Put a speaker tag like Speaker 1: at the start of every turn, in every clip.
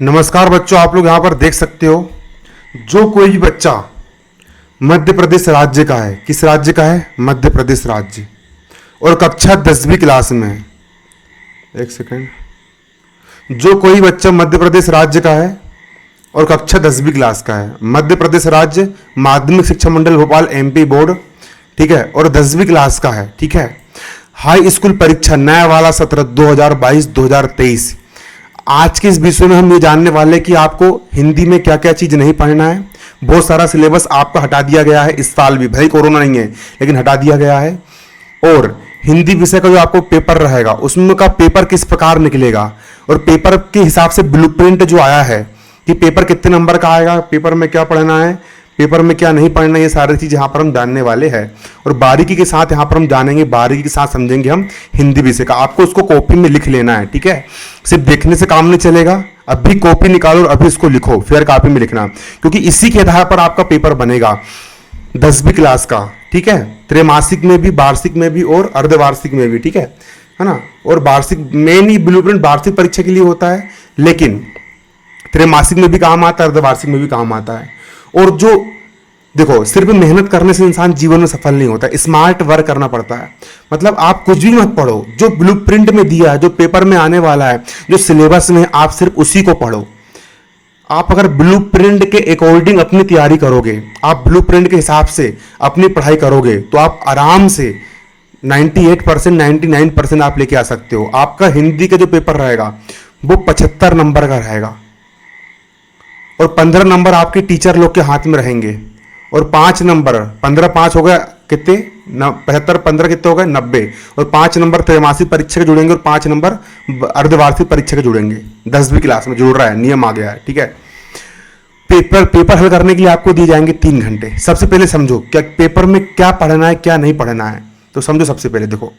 Speaker 1: नमस्कार बच्चों, आप लोग यहाँ पर देख सकते हो। जो कोई भी बच्चा मध्य प्रदेश राज्य का है, किस राज्य का है? मध्य प्रदेश राज्य, और कक्षा 10वीं क्लास में है। एक सेकेंड। जो कोई बच्चा मध्य प्रदेश राज्य का है और कक्षा 10वीं क्लास का है, मध्य प्रदेश राज्य माध्यमिक शिक्षा मंडल भोपाल एमपी बोर्ड, ठीक है, और 10वीं क्लास का है, ठीक है। हाई स्कूल परीक्षा नया वाला सत्र 2022-2023। आज के इस विषय में हम ये जानने वाले कि आपको हिंदी में क्या क्या चीज नहीं पढ़ना है। बहुत सारा सिलेबस आपका हटा दिया गया है इस साल भी, भाई कोरोना नहीं है लेकिन हटा दिया गया है। और हिंदी विषय का जो आपको पेपर रहेगा उसमें का पेपर किस प्रकार निकलेगा, और पेपर के हिसाब से ब्लूप्रिंट जो आया है कि पेपर कितने नंबर का आएगा, पेपर में क्या पढ़ना है, पेपर में क्या नहीं पढ़ना, ये सारी चीज़ यहाँ पर हम जानने वाले हैं। और बारीकी के साथ यहाँ पर हम जानेंगे, बारीकी के साथ समझेंगे हम हिंदी विषय का। आपको उसको कॉपी में लिख लेना है, ठीक है। सिर्फ देखने से काम नहीं चलेगा, अभी कॉपी निकालो और अभी इसको लिखो, फिर कॉपी में लिखना, क्योंकि इसी के आधार पर आपका पेपर बनेगा 10वीं क्लास का, ठीक है। त्रैमासिक में भी, वार्षिक में भी और अर्धवार्षिक में भी, ठीक है ना। और वार्षिक मेन ही ब्लूप्रिंट वार्षिक परीक्षा के लिए होता है, लेकिन त्रैमासिक में भी काम आता है, अर्धवार्षिक में भी काम आता है। और जो देखो, सिर्फ मेहनत करने से इंसान जीवन में सफल नहीं होता, स्मार्ट वर्क करना पड़ता है। मतलब आप कुछ भी मत पढ़ो, जो ब्लूप्रिंट में दिया है, जो पेपर में आने वाला है, जो सिलेबस में, आप सिर्फ उसी को पढ़ो। आप अगर ब्लूप्रिंट के अकॉर्डिंग अपनी तैयारी करोगे, आप ब्लूप्रिंट के हिसाब से अपनी पढ़ाई करोगे, तो आप आराम से 98%, 99% आप लेके आ सकते हो। आपका हिंदी का जो पेपर रहेगा वो 75 नंबर का रहेगा, और 15 नंबर आपके टीचर लोग के हाथ में रहेंगे, और 5 नंबर, 15 5 हो गए कितने, 75 15 कितने हो गए, 90, और 5 नंबर त्रैमासिक परीक्षा के जुड़ेंगे और 5 नंबर अर्धवार्षिक परीक्षा के जुड़ेंगे। 10वीं क्लास में जुड़ रहा है, नियम आ गया है, ठीक है। पेपर हल करने के लिए आपको दिए जाएंगे 3 घंटे। सबसे पहले समझो क्या पेपर में क्या पढ़ना है, क्या नहीं पढ़ना है, तो समझो। सबसे पहले देखो,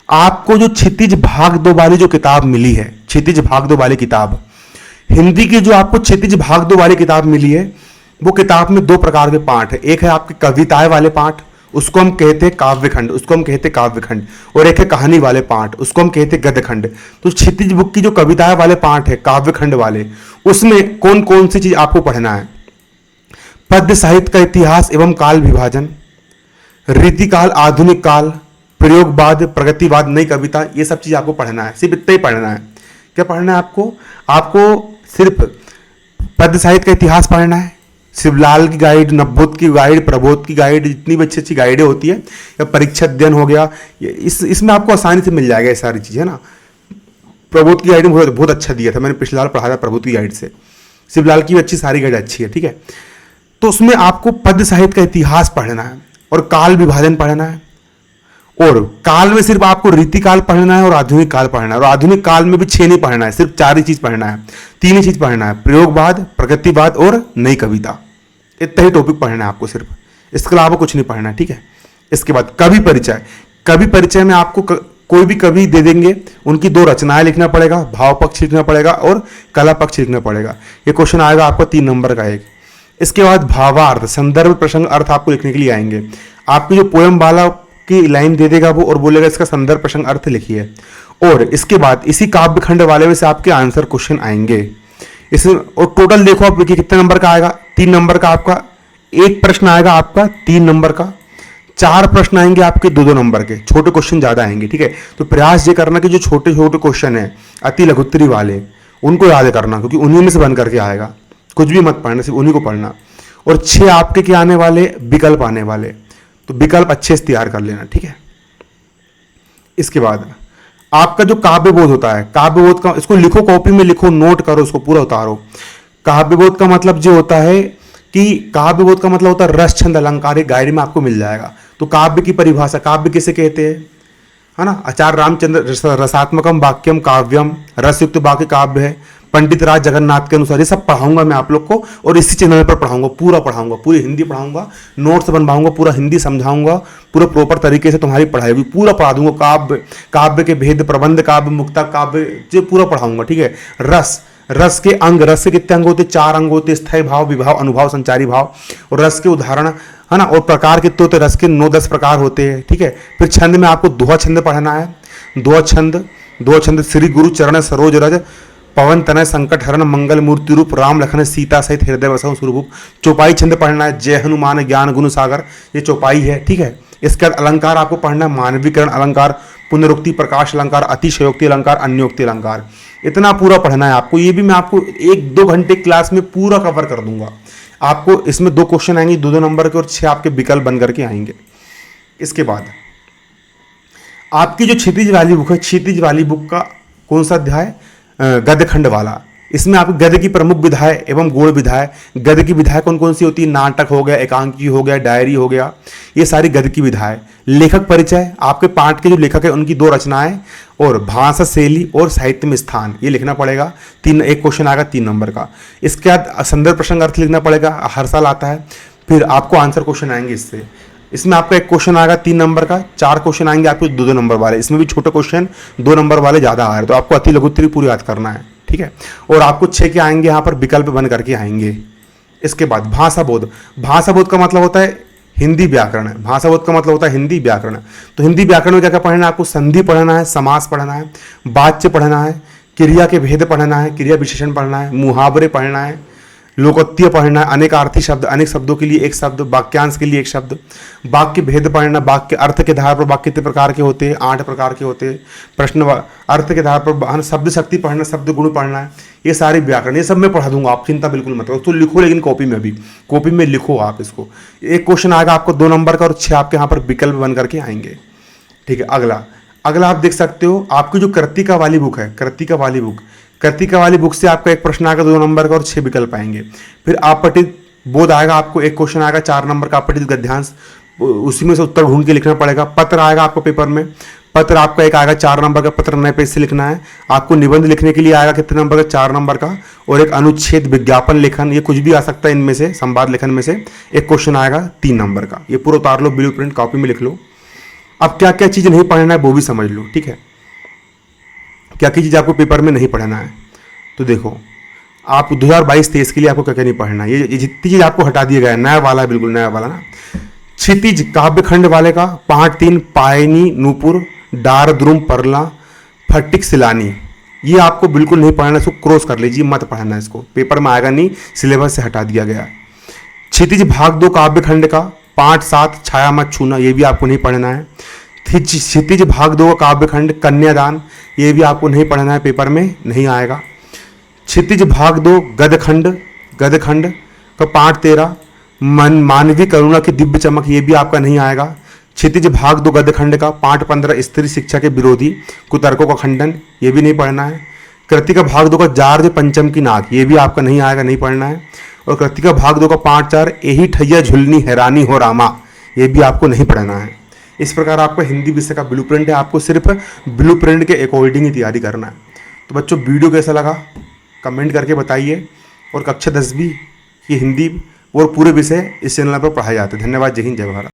Speaker 1: आपको जो क्षितिज भाग 2 वाली जो किताब मिली है, क्षितिज भाग 2 वाली किताब, हिंदी की जो आपको क्षितिज भाग 2 वाली किताब मिली है, वो किताब में 2 प्रकार के पाठ है। एक है आपके कविताएं वाले पाठ, उसको हम कहते हैं काव्यखंड, उसको हम कहते हैं काव्यखंड, और एक है कहानी वाले पाठ, उसको हम कहते हैं गद्यखंड। तो क्षितिज बुक की जो कविताएं वाले पाठ है, काव्यखंड वाले, उसमें कौन कौन सी चीज आपको पढ़ना है? पद्य साहित्य का इतिहास एवं काल विभाजन, रीतिकाल, आधुनिक काल, प्रयोगवाद, प्रगतिवाद, नई कविता, ये सब चीज आपको पढ़ना है। सिर्फ इतना ही पढ़ना है। क्या पढ़ना है आपको सिर्फ पद्य साहित्य का इतिहास पढ़ना है, शिवलाल की गाइड, नवबोध की गाइड, प्रबोध की गाइड, जितनी भी अच्छी अच्छी गाइडें होती है, या परीक्षा अध्ययन हो गया, इसमें आपको आसानी से मिल जाएगा ये सारी चीज़, है ना। प्रबोध की गाइड में बहुत अच्छा दिया था, मैंने पिछले साल पढ़ा था प्रबोध की गाइड से। शिवलाल की भी अच्छी सारी गाइड अच्छी है, ठीक है। तो उसमें आपको पद्य साहित्य का इतिहास पढ़ना है और काल विभाजन पढ़ना है, और काल में सिर्फ आपको रीतिकाल पढ़ना है और आधुनिक काल पढ़ना है। और आधुनिक काल में भी 6 नहीं पढ़ना है, सिर्फ 4 ही चीज पढ़ना है, 3 ही चीज पढ़ना है, प्रयोगवाद, प्रगतिवाद और नई कविता। इतना ही टॉपिक पढ़ना है आपको सिर्फ, इसके अलावा कुछ नहीं पढ़ना है, ठीक है। इसके बाद कवि परिचय। कवि परिचय में आपको कोई भी कवि दे देंगे, उनकी 2 रचनाएं लिखना पड़ेगा, भाव पक्ष लिखना पड़ेगा और कला पक्ष लिखना पड़ेगा। ये क्वेश्चन आएगा आपको 3 नंबर का एक। इसके बाद भावार्थ, संदर्भ, प्रसंग, अर्थ आपको लिखने के लिए आएंगे। आपकी जो पोयम वाला की लाइन दे देगा वो, और बोलेगा इसका संदर्भ, प्रसंग, अर्थ लिखिए। और इसके बाद इसी काव्य खंड वाले में से आपके आंसर क्वेश्चन आएंगे। इसमें और टोटल देखो आप कितने नंबर का आएगा, 3 नंबर का आपका एक प्रश्न आएगा, आपका 3 नंबर का 4 प्रश्न आएंगे आपके 2-2 नंबर के, छोटे क्वेश्चन ज्यादा आएंगे, ठीक है। तो प्रयास ये करना कि जो छोटे छोटे क्वेश्चन है अति लघुत्तरी वाले, उनको याद करना, क्योंकि उन्हीं में से बन करके आएगा। कुछ भी मत पढ़ना, सिर्फ उन्हीं को पढ़ना। और 6 आपके क्या आने वाले, विकल्प आने वाले, तो विकल्प अच्छे से तैयार कर लेना, ठीक है। इसके बाद आपका जो काव्यबोध होता है, काव्यबोध का इसको लिखो, कॉपी में लिखो, नोट करो, इसको पूरा उतारो। काव्यबोध का मतलब जो होता है कि काव्यबोध का मतलब होता है रस, छंद, अलंकार। एक गाइड में आपको मिल जाएगा। तो काव्य की परिभाषा, काव्य किसे कहते हैं, है ना। आचार्य रामचंद्र रसात्मकम वाक्यम काव्यम, रसयुक्त वाक्य काव्य है, पंडित राज जगन्नाथ के अनुसार। ये सब पढ़ाऊंगा मैं आप लोग को, और इसी चैनल पर पढ़ाऊंगा, पूरा पढ़ाऊंगा, पूरी हिंदी पढ़ाऊंगा, नोट्स बनवाऊंगा, पूरा हिंदी समझाऊंगा, पूरा प्रॉपर तरीके से तुम्हारी पढ़ाई होगी, पूरा पढ़ा दूंगा। काव्य के भेद, प्रबंध काव्य, मुक्ता काव्य, जो पूरा पढ़ाऊंगा, ठीक है। रस के अंग, रस के कितने अंग होते? 4 अंग होते, स्थायी भाव, विभाव, अनुभाव, संचारी भाव। और रस के उदाहरण, है ना। और प्रकार कितने होते? रस के 9-10 प्रकार होते हैं, ठीक है। फिर छंद में आपको दोहा छंद पढ़ना है, दोहा छंद श्री गुरु चरण सरोज रज पवन तनय संकट हरण मंगल मूर्ति रूप राम लखन सीता सहित हृदय बसहु सुरभूप। चौपाई छंद पढ़ना है, जय हनुमान ज्ञान गुण सागर, ये चौपाई है, ठीक है। इसके बाद अलंकार आपको पढ़ना है, मानवीकरण अलंकार, पुनरुक्ति, प्रकाश अलंकार, अतिशयोक्ति अलंकार, अन्योक्ति अलंकार, इतना पूरा पढ़ना है आपको। ये भी मैं आपको 1-2 घंटे क्लास में पूरा कवर कर दूंगा। आपको इसमें 2 क्वेश्चन आएंगे 2-2 नंबर के और 6 आपके विकल्प बन करके आएंगे। इसके बाद आपकी जो क्षितिज वाली बुक है, क्षितिज वाली बुक का कौन सा अध्याय, गद्य खंड वाला, इसमें आप गद्य की प्रमुख विधाएं एवं गौण विधाएं, गद्य की विधाएं कौन कौन सी होती है, नाटक हो गया, एकांकी हो गया, डायरी हो गया, ये सारी गद्य की विधाएं। लेखक परिचय, आपके पाठ के जो लेखक है उनकी 2 रचनाएं, और भाषा शैली और साहित्य में स्थान, ये लिखना पड़ेगा। एक क्वेश्चन आएगा 3 नंबर का। इसके बाद संदर्भ प्रसंग अर्थ लिखना पड़ेगा, हर साल आता है। फिर आपको आंसर क्वेश्चन आएंगे इससे। इसमें आपका 1 क्वेश्चन आएगा 3 नंबर का, 4 क्वेश्चन आएंगे आपको 2-2 नंबर वाले। इसमें भी छोटे क्वेश्चन 2 नंबर वाले ज़्यादा आ रहे हैं, तो आपको अति लघुत्तरी पूरी याद करना है, ठीक है। और आपको 6 के आएंगे यहाँ पर विकल्प बन करके आएंगे। इसके बाद भाषा बोध, भाषा बोध का मतलब होता है हिंदी व्याकरण है, भाषा बोध का मतलब होता है हिंदी व्याकरण। तो हिंदी व्याकरण में क्या क्या पढ़ना है आपको, संधि पढ़ना है, समास पढ़ना है, वाच्य पढ़ना है, क्रिया के भेद पढ़ना है, क्रिया विशेषण पढ़ना है, मुहावरे पढ़ना है, लोकोक्तिय पढ़ना है, अनेकार्थी शब्द, अनेक शब्दों के लिए एक शब्द, वाक्यांश के लिए एक शब्द, वाक्य भेद पढ़ना, वाक्य अर्थ के आधार पर वाक्य कितने प्रकार के होते हैं, 8 प्रकार के होते हैं, प्रश्न अर्थ के आधार पर शब्द शक्ति पढ़ना, शब्द गुण पढ़ना है, ये सारे व्याकरण, ये सब मैं पढ़ा दूंगा, आप चिंता बिल्कुल मत करो। तो लिखो, लेकिन कॉपी में भी, कॉपी में लिखो आप इसको। 1 क्वेश्चन आएगा आपको 2 नंबर का और 6 आपके यहाँ पर विकल्प बन करके आएंगे, ठीक है। अगला आप देख सकते हो, आपकी जो कृतिका वाली बुक है, कृतिका वाली बुक से आपका 1 प्रश्न आएगा 2 नंबर का और 6 विकल्प आएंगे। फिर आपठित बोध आएगा, आपको 1 क्वेश्चन आएगा 4 नंबर का, आपठित गद्यांश, उसी में से उत्तर ढूंढ के लिखना पड़ेगा। पत्र आएगा आपको पेपर में, पत्र आपका 1 आएगा 4 नंबर का, पत्र नए पेज से लिखना है। आपको निबंध लिखने के लिए आएगा कितने नंबर का, 4 नंबर का, और एक अनुच्छेद, विज्ञापन लेखन, ये कुछ भी आ सकता है इनमें से, संवाद लेखन में से 1 क्वेश्चन आएगा 3 नंबर का। ये पूरा उतार लो, ब्लू प्रिंट कॉपी में लिख लो। अब क्या क्या चीज़ नहीं पढ़ना है वो भी समझ लो, ठीक है। क्या क्या चीज़ आपको पेपर में नहीं पढ़ना है, तो देखो आप 2022-23 के लिए आपको क्या क्या नहीं पढ़ना है, ये जितनी चीज़ आपको हटा दिया गया है, नया वाला है, बिल्कुल नया वाला ना। क्षितिज काव्य खंड वाले का पाठ 3, पायनी, नूपुर, डार, द्रुम, परला, फटिक, सिलानी, ये आपको बिल्कुल नहीं पढ़ना है, इसको क्रॉस कर लीजिए, मत पढ़ना है इसको, पेपर में आएगा नहीं, सिलेबस से हटा दिया गया है। क्षितिज भाग 2 काव्य खंड का पाठ 7, छाया मत छूना, ये भी आपको नहीं पढ़ना है। क्षितिज भाग 2 काव्य खंड कन्यादान, ये भी आपको नहीं पढ़ना है, पेपर में नहीं आएगा। क्षितिज भाग 2 गद्य खंड का पाठ 13 मानवीय करुणा की दिव्य चमक, ये भी आपका नहीं आएगा। क्षितिज भाग 2 गद्य खंड का पाठ 15 स्त्री शिक्षा के विरोधी कुतर्कों का खंडन, ये भी नहीं पढ़ना है। कृतिका भाग 2 का जार्ज पंचम की नाक, ये भी आपका नहीं आएगा, नहीं पढ़ना है। और कृतिका भाग 2 का पाठ 4 यही ठैया झुलनी हैरानी हो रामा, ये भी आपको नहीं पढ़ना है। इस प्रकार आपका हिंदी विषय का ब्लूप्रिंट है, आपको सिर्फ ब्लूप्रिंट के अकॉर्डिंग ही तैयारी करना है। तो बच्चों वीडियो कैसा लगा कमेंट करके बताइए, और कक्षा 10वीं की हिंदी और पूरे विषय इस चैनल पर पढ़ाए जाते हैं। धन्यवाद, जय हिंद, जय भारत।